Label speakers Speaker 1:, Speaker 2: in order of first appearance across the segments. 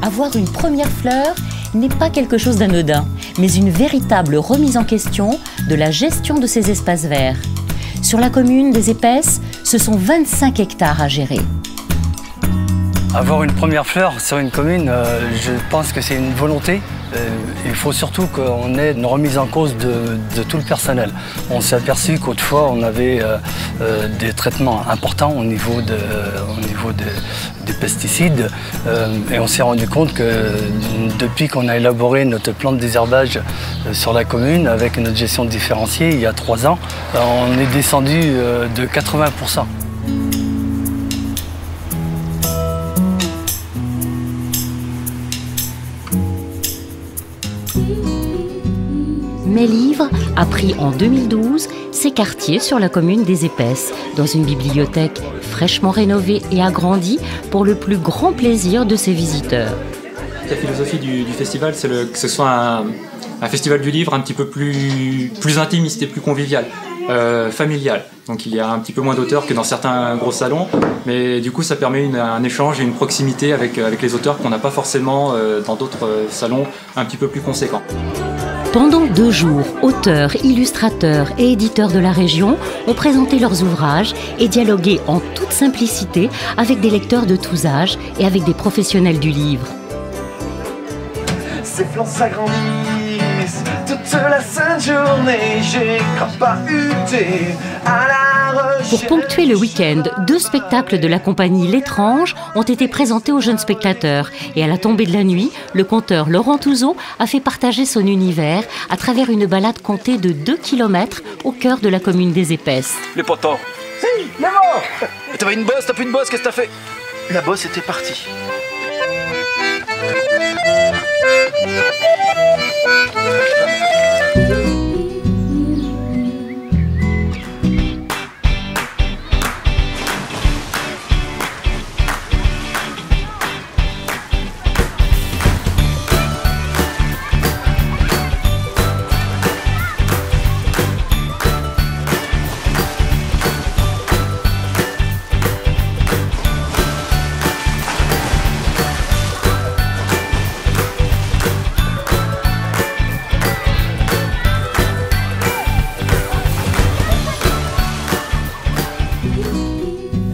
Speaker 1: Avoir une première fleur n'est pas quelque chose d'anodin, mais une véritable remise en question de la gestion de ces espaces verts. Sur la commune des Épaisses, ce sont 25 hectares à gérer.
Speaker 2: Avoir une première fleur sur une commune, je pense que c'est une volonté. Il faut surtout qu'on ait une remise en cause de tout le personnel. On s'est aperçu qu'autrefois on avait des traitements importants au niveau des pesticides et on s'est rendu compte que depuis qu'on a élaboré notre plan de désherbage sur la commune avec notre gestion différenciée il y a 3 ans, on est descendu de 80%.
Speaker 1: Mes-Livres a pris en 2012 ses quartiers sur la commune des Épaisses, dans une bibliothèque fraîchement rénovée et agrandie pour le plus grand plaisir de ses visiteurs.
Speaker 3: La philosophie du festival, c'est que ce soit un festival du livre un petit peu plus intimiste et plus convivial, familial. Donc il y a un petit peu moins d'auteurs que dans certains gros salons, mais du coup ça permet un échange et une proximité avec les auteurs qu'on n'a pas forcément dans d'autres salons un petit peu plus conséquents.
Speaker 1: Pendant 2 jours, auteurs, illustrateurs et éditeurs de la région ont présenté leurs ouvrages et dialogué en toute simplicité avec des lecteurs de tous âges et avec des professionnels du livre.
Speaker 4: Ces flancs s'agrandissent toute la sainte journée, j'ai pas huté à la recherche.
Speaker 1: Pour ponctuer le week-end, 2 spectacles de la compagnie L'Étrange ont été présentés aux jeunes spectateurs. Et à la tombée de la nuit, le conteur Laurent Touzeau a fait partager son univers à travers une balade comptée de 2 km au cœur de la commune des Épaisses.
Speaker 5: Les potos.
Speaker 4: Si, les morts.
Speaker 5: T'avais une bosse, t'as plus de bosse, qu'est-ce que t'as fait?
Speaker 4: La bosse était partie.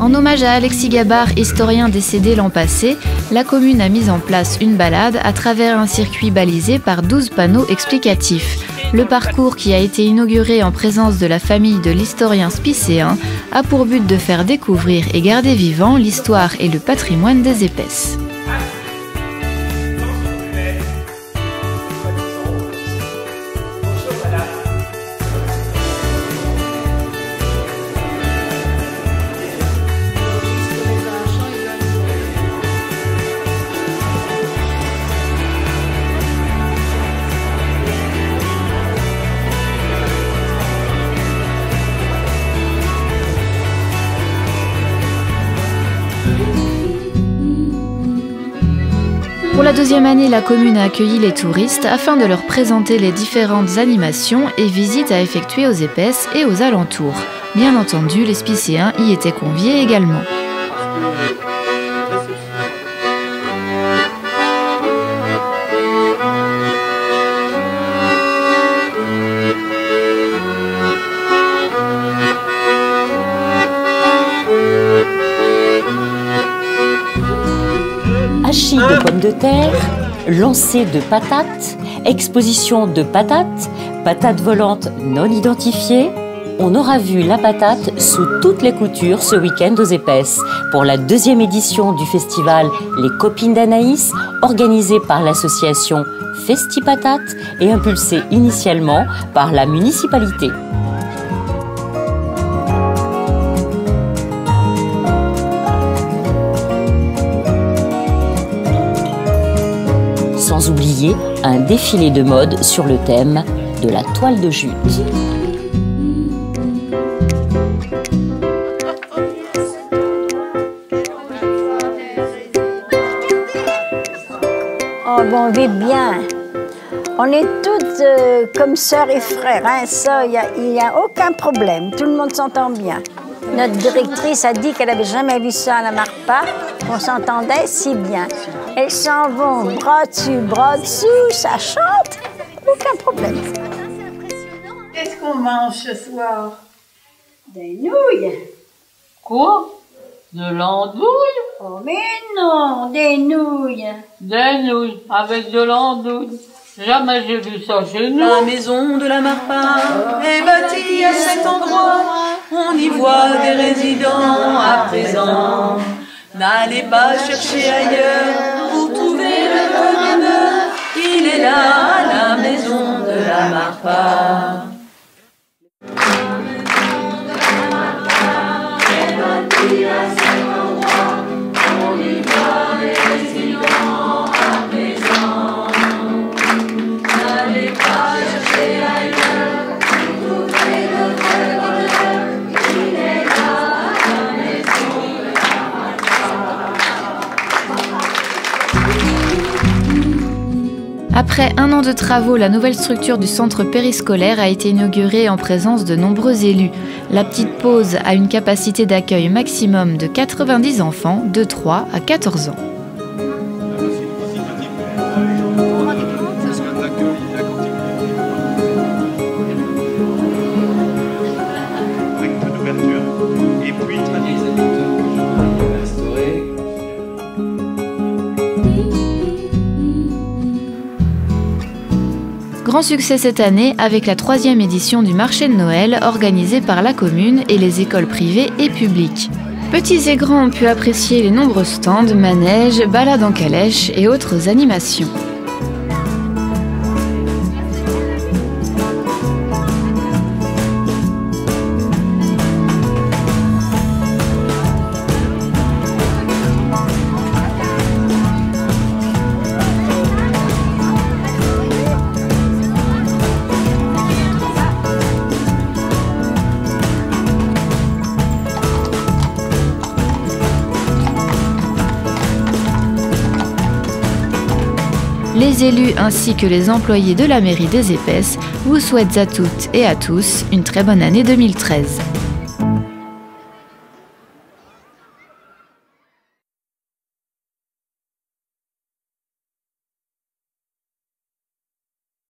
Speaker 6: En hommage à Alexis Gabard, historien décédé l'an passé, la commune a mis en place une balade à travers un circuit balisé par 12 panneaux explicatifs. Le parcours, qui a été inauguré en présence de la famille de l'historien spicéen, a pour but de faire découvrir et garder vivant l'histoire et le patrimoine des Épaisses. Pour la 2e année, la commune a accueilli les touristes afin de leur présenter les différentes animations et visites à effectuer aux Épaisses et aux alentours. Bien entendu, les spicéens y étaient conviés également.
Speaker 1: Hachis de pommes de terre, lancer de patates, exposition de patates, patates volantes non identifiées. On aura vu la patate sous toutes les coutures ce week-end aux Épaisses pour la 2e édition du festival Les Copines d'Anaïs, organisé par l'association Festi-Patate et impulsé initialement par la municipalité. sans oublier un défilé de mode sur le thème de la toile de jute.
Speaker 7: Oh, bon, on vit bien. On est toutes comme sœurs et frères, hein. Ça, il n'y a aucun problème. Tout le monde s'entend bien. Notre directrice a dit qu'elle n'avait jamais vu ça à la Marpa. On s'entendait si bien. Elles s'en vont bras dessus, bras dessous, ça chante. Aucun problème.
Speaker 8: Qu'est-ce qu'on mange ce soir?
Speaker 7: Des nouilles.
Speaker 8: Quoi? De l'andouille?
Speaker 7: Oh, mais non, des nouilles.
Speaker 8: Des nouilles avec de l'andouille. Jamais j'ai vu ça chez nous.
Speaker 9: La maison de la Marpa est bâtie à cet endroit. On y voit des résidents à présent. N'allez pas chercher ailleurs pour trouver le bonheur. Il est là, à la maison de la Marpa.
Speaker 6: Après un an de travaux, la nouvelle structure du centre périscolaire a été inaugurée en présence de nombreux élus. La petite pause a une capacité d'accueil maximum de 90 enfants de 3 à 14 ans. Grand succès cette année avec la 3e édition du marché de Noël organisé par la commune et les écoles privées et publiques. Petits et grands ont pu apprécier les nombreux stands, manèges, balades en calèche et autres animations. Les élus ainsi que les employés de la mairie des Épaisses vous souhaitent à toutes et à tous une très bonne année 2013.